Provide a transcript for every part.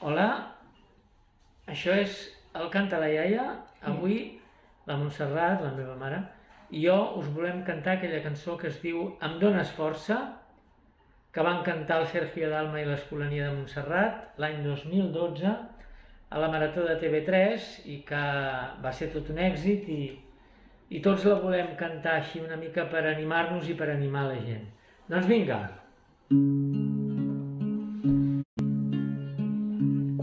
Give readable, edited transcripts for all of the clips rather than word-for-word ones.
Hola, això és el Canta la iaia. Avui la Montserrat, la meva mare, i jo us volem cantar aquella cançó que es diu Em dones força, que van cantar el Sergio Dalma i l'Escolania de Montserrat l'any 2012 a la Marató de TV3 i que va ser tot un èxit i tots la volem cantar així una mica per animar-nos i per animar la gent. Doncs vinga!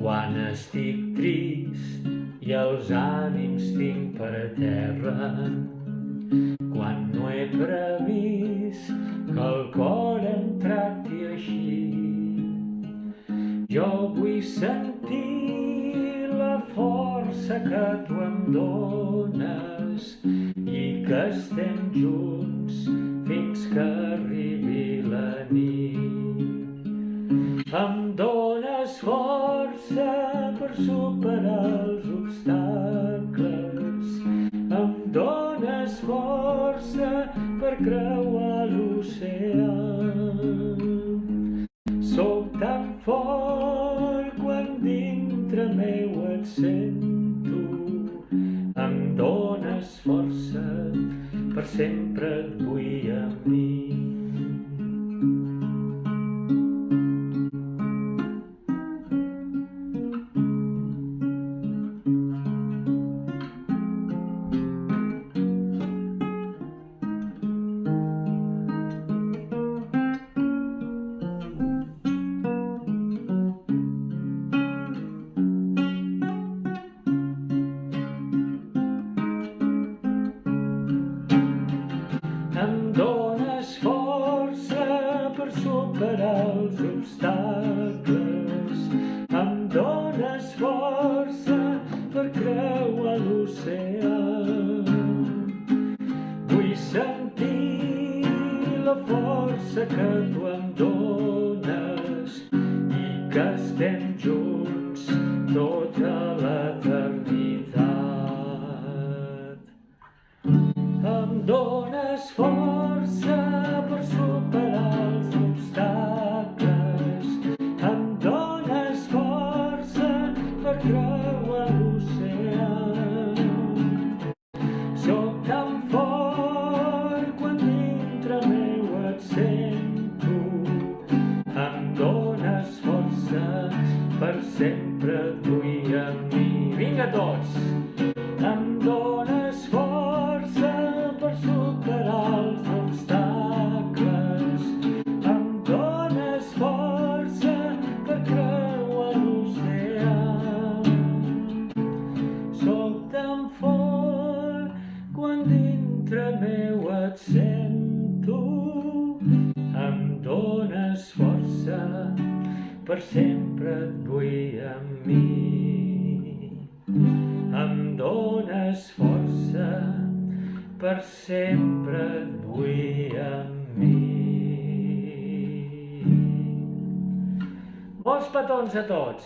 Quan estic trist i els ànims tinc per terra, quan no he previst que el cor em tracti així, jo vull sentir la força que tu em dones i que estem junts fins que arribi la nit. Em dones força per superar els obstacles, em dones força per creuar l'oceà. Soc tan fort quan dintre meu et sento, em dones força, per sempre et vull a mi. Em dones força per superar els obstacles, em dones força per creuar l'oceà. Vull sentir la força que tu em dones i que estem junts tota l'eternitat. Em dones força per superar els obstacles, em dones força per creuar l'oceà. Soc tan fort quan dintre meu et sento, em dones força, per sempre et vull a mi. Vinga tots! Em dones força per superar els obstacles, em dones força per creuar l'oceà. Soc tan fort quan dintre meu et sento, em dones força, per sempre et vull a mi. Em dones força, per sempre et vull a mi. Molts petons a tots!